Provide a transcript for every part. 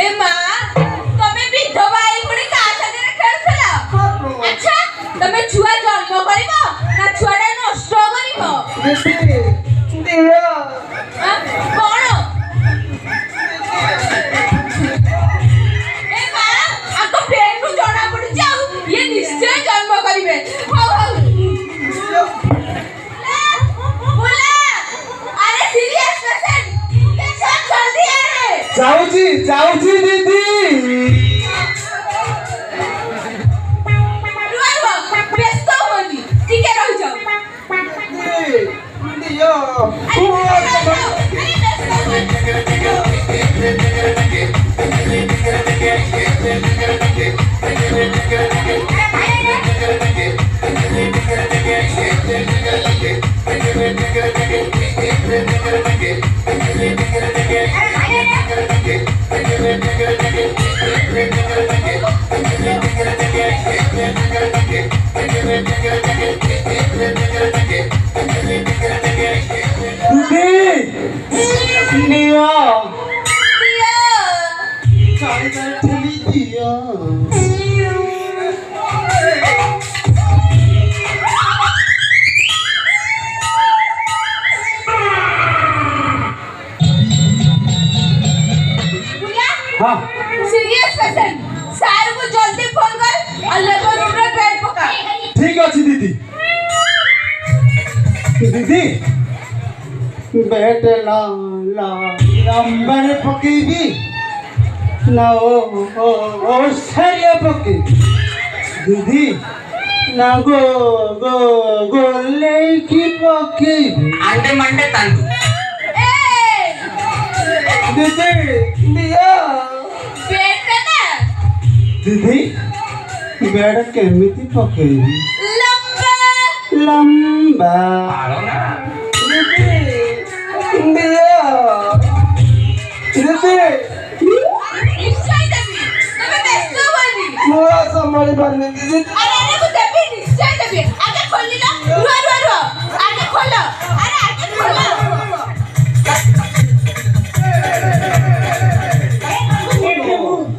ए मां तमे विधवा आई पुणी का साथे खेलछला अच्छा तमे छुआ जन्म करिवो ना छुआडा नष्ट करिवो दिया कोन ए मां आको पेट नु जणा पड़ी जाऊ ये निश्चय जन्म करिवे हो हो बोला अरे सीरियस पेशेंट सब जल्दी आए जाऊँ दीदी व्यस्त होनी ठीक है रह जाओ दिया सीरियस पेशेंट सार को जल्दी फोन कर और लेबर रूम रे बेड पका ठीक अछि दीदी बेड ला नंबर पकेबी ना ओ सारिया पके दीदी ना गोले की पकेबी अंडे मंडे तांदू ए दीदी दिया बेड ना दीदी बेड केमिति पकेबी लंबा पालो ना दीदी दिया दीदी निश्चय देवी तमे व्यस्त होनी मोरा संभाली पारने दीदी अरे को देवी निश्चय देवी आगे खोली लो रुआ आगे खोलो अरे आगे खोलो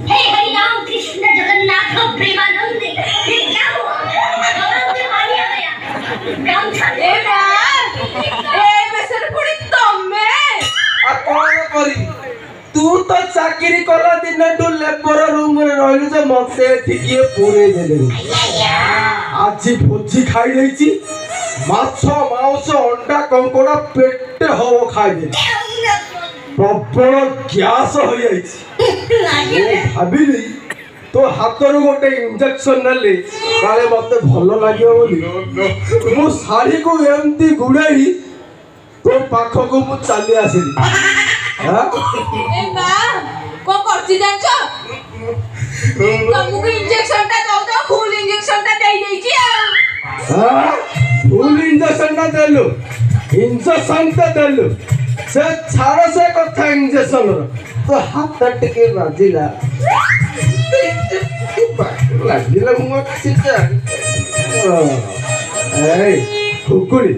हे हरि राम कृष्ण जगन्नाथ प्रेमानंद ये क्या हुआ बीमारी आ गया काम ए यार ए बेसर पुड़ी तमे आ कौन करी तू तो चाकरी कला दिन तू लेबर रूम रे रहिलु जे मते टिकिए पूरे देले आज भोजी खाई लेछि माछ मांस अंडा कंकोड़ा पेटे हो खाई दे प्रबल ग्यास हो जाइछि भाबिली तो हाथरू गोटे इंजेक्शन नले काले मते भलो लागियो बोली मु साड़ी को एमती गुड़ाई तो पाखो को मु चली आसिली हां ए मां को करछि जानछो तुमको इंजेक्शन ता दो फुल इंजेक्शन ता दे देछि हां फुल इंजेक्शन ता देलु इंजेक्शन ता देलु से छाड़ से कथा इंजेक्शन तो हाथ टिके बाजिला लागिला मु किछा ए हुकुली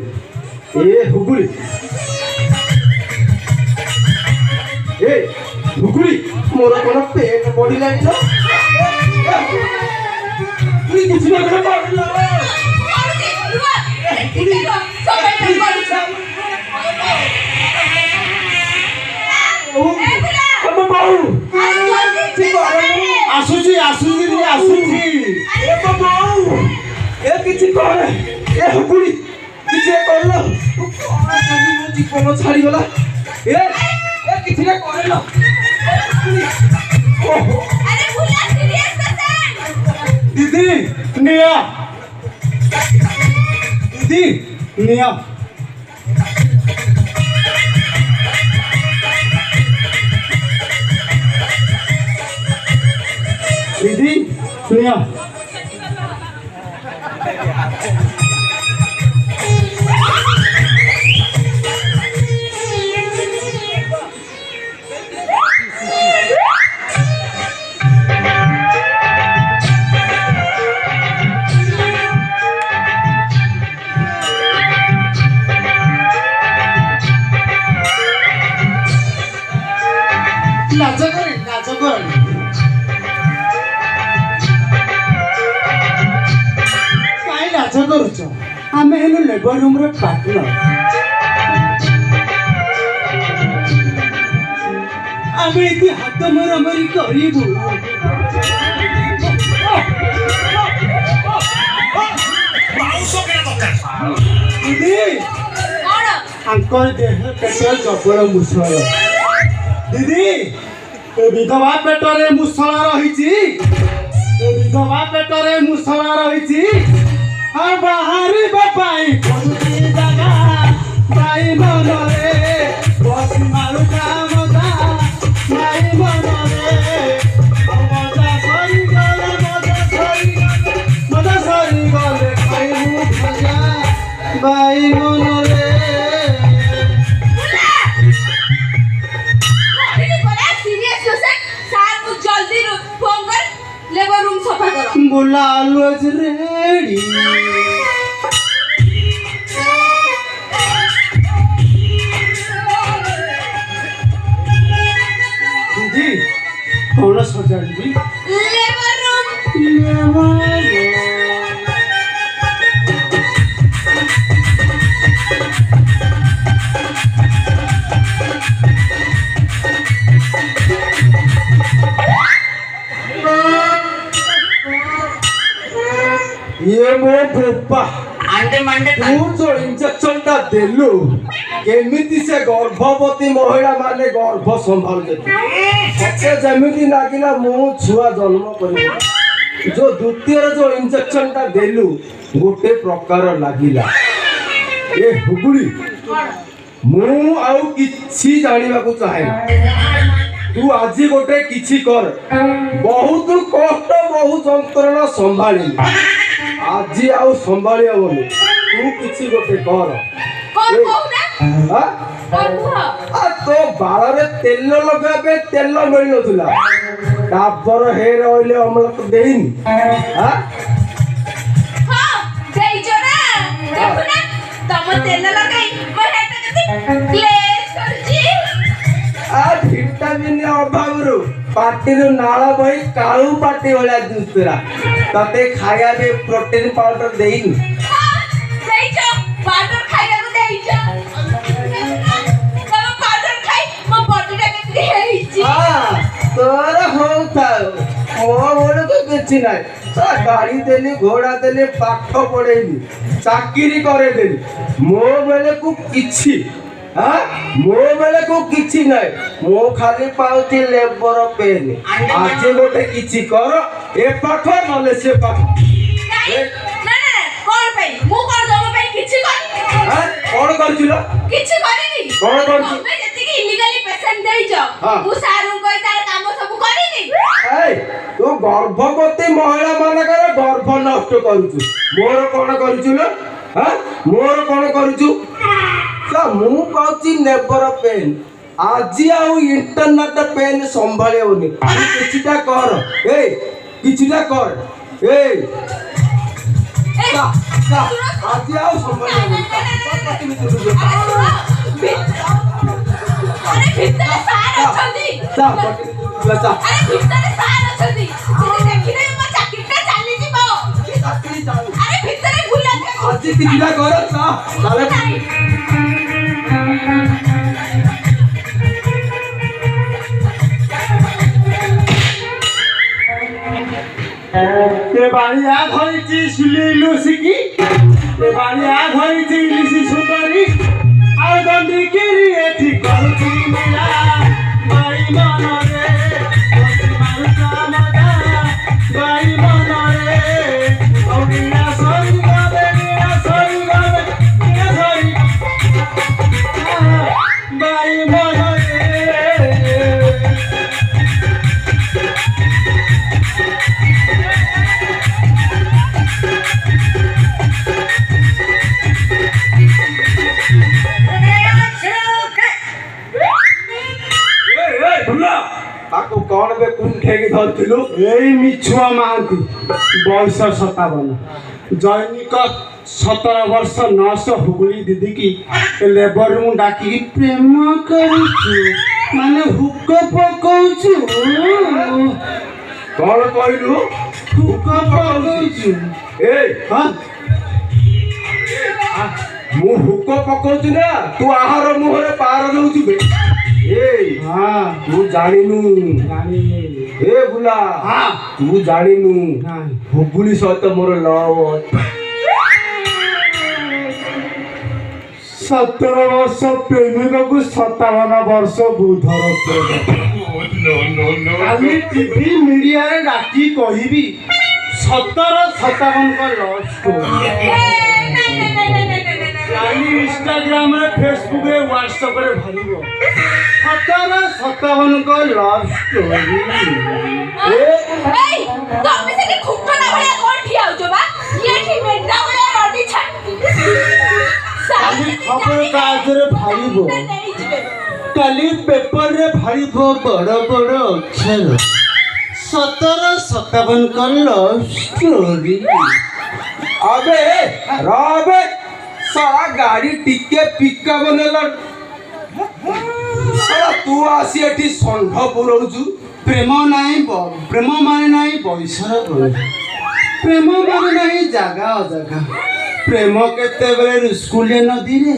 ए हुकुली मोर कोन पेट पडिला तो तू किछ ना कर पारला आसुची ए बाबू ए किछि करे ए हुकुली किछि करलो मो जीवन छाड़ी गला ए किछि ना करलो अरे भूला सीरियस पेशेंट दीदी निया दीदी निया ଲେବର ରୁମର ପାର୍ଟନର। ଆମେ ଏଠି ହାତ ମରାମରି କରିବୁ। ଦିଦି କଣ ଆଙ୍କର ଦେହ ପେଟ ଜବର ମୁସଳ। ଦିଦି ଏ ବିଧବା ପେଟରେ ମୁସଳ ରହିଛି, ଏ ବିଧବା ପେଟରେ ମୁସଳ ରହିଛି। ଆଉ ବାହାରିବା ପାଇଁ ପଡୁଛି ଜାଗା ବାଇ ମନରେ ବସି ମାରୁକା ମଜା ବାଇ ମନରେ। ମଜା ସରିଗଲେ ମଜା ସରିଗଲେ ଖାଇବୁ ଭଜା ବାଇ ମନରେ। बोला always ready। दीदी कौन सजाड़ी लेबर रूम ये मो बोपा अंडे मंडे तू जो इंजेक्शन टा देलु केमिति से गर्भवती महिला माने गर्भ संभाल सचे जेमिति लागिला मो छुआ जन्म करी। जो द्वितीय जो इंजेक्शन टा देलु गोटे प्रकार लागिला। ए हुगुड़ी मु आउ किछि जानिबा को चाहे तू आज गोटे किछि कर। बहुत कष्ट बहुत जंत्रणा संभाली आज आउ संभाली हबनी। तू किछि गोटे कर। कौन कहूना हां कौन कह आ तो बाଳରେ ତେଲ ଲଗାବେ ତେଲ ମିଳି ନଥିଲା ତାपर ହେयर ଅଏଲ ଅମଳ ତ ଦେଇନି। ହାଁ हां ଦେଇଚ ନା ଦେଖୁନା ତମ ତେଲ ଲଗାଇ ମୋ ହାତ କେତେ ଗ୍ଲେଜ କରୁଛି। आ विटामिन अभावरु पार्टीरु नाळ बही काळू पार्टी भलिया दुसरा तते खाया बे प्रोटीन पाउडर देइनी। हां ଦେଇଚ पाउडर ଖାଇବାକୁ ଦେଇଚ। ତମ ପାଉଡର ଖାଇ ମୋ ବଡିଟା କେମିତି ହେଇଛି। हां तोर होता ओ बोल को किछि नाही सा गाड़ी देली घोड़ा देली पाठ पढेली चाकरी करे देली मो बेले को किछि। हां मो बेले को किछि नाही मो खाली पाउती लेबर पेन। आज गोटे किछि कर ए पाठ नले से पाठ। ନାଇଁ ନା ନା କଣ ପାଇଁ ମୁଁ କଣ ତମ ପାଇଁ କିଛି କରିନି। हां कोन करछिलो କିଛି କରିନି। କଣ କରୁଛୁ? ତମେ ଯେତିକି ଇଲିଗାଲି ପେସେଣ୍ଟ ଦେଇଛ ହଁ। ମୁଁ ସାରଙ୍କୁ କହି ତାର କାମ ସବୁ କରିନି। ए तो गर्भवती महिला मानकर गर्भ नष्ट करूछु मोर कोन करछु न। हां मोर कोन करछु सा मु कहछि नेबर पेन आज आउ इंटरनेट पेन संभाले होनी। किछिटा कर ए किछिटा कर ए सा सा आज आउ संभाले होनी। अरे ଭିତରେ ସାର ଅଛନ୍ତି। सा पटी सा ଆରେ ଭିତରେ ସାର ଅଛନ୍ତି। ଯଦି ଦେଖିଲେ ମୋ ଚାକିରିଟା ଚାଲିଯିବ। चाकरी चालू ଆରେ ଭିତରେ ବୁଲା आज किछिटा कर सा ताले ते बाणिया धरिची सुलेलो सिकी ते बाणिया धरिची लिसी सुंदरी आ गंदी केरी एठी करूची मिला बाई मनरे बसी मारुका मजा बाई मनरे औडिया सरी गबे बाई मनरे। ताको कौन बे कुंठेगी धरथिलु एई मिछुआ मांती बयस 57 जैनिक 17 वर्ष नर्स हुगुली दीदी की लेबर रूम डाकी प्रेम करूछु माने हुक पकौछु। कौन कहलु हुक पकौछु ए हां ମୁଁ ହୁକ ପକଉଛୁ ନା ତୁ ଆହାର ମୁହଁରେ ପାର ଦଉଛୁ ବେ ଏଇ ହଁ ତୁ ଜାଣିନୁ ଜାଣିନି ଏ ବୁଲା ହଁ ତୁ ଜାଣିନୁ ନାଇଁ ହୁଗୁଳି ସହିତ ମୋର ଲଭ 17 ବର୍ଷ ପ୍ରେମିକକୁ 57 ବର୍ଷ ବୁଧର ପ୍ରେମ କାଲି ଟିଭି ମିଡିଆରେ ଡାକି କହିବି 17-57 ଲଭ ଷ୍ଟୋରି କାଲି ଇନଷ୍ଟାଗ୍ରାମରେ ଫେସବୁକରେ ହ୍ୱାଟ୍ସଆପରେ ବାହାରିବ 17-57 ଲଭ ଷ୍ଟୋରି ଏଇ ତମେ ସେଠି ଖୁଣ୍ଟଟା ଭଳିଆ କଣ ଠିଆ ହଉଛ ବା ଏଠି ମେଣ୍ଢା ଭଳିଆ ରଡି ଛାଟି କାଲି ଖବର କାଗଜରେ ବାହାରିବ କାଲି ପେପରରେ ବାହାରିବ ବଡ଼ ବଡ଼ ଅକ୍ଷର 17-57 ଲଭ ଷ୍ଟୋରି अबे रबे साला गाड़ी टिके पिका बनेला साला तू आसी एठी संढ पुरौजु ପ୍ରେମ ନାହିଁ ପ୍ରେମ ମାନେ ନାହିଁ ପଇସାର ବନ୍ଧୁ ପ୍ରେମ ମାନେ ନାହିଁ ଜାଗା ଅଜାଗା ପ୍ରେମ କେତେବେଳେ ରୁସ୍କୁଲିଆ ନଦୀରେ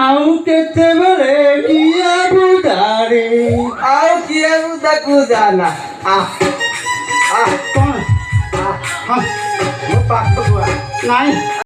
ଆଉ କେତେବେଳେ କିଆ ବୁଦାରେ ଆଉ କିଏ ତାକୁ ଜାନା आ आ କ'ଣ आ ହଁ ମୋ ପାଖକୁ ଆ ନାଇଁ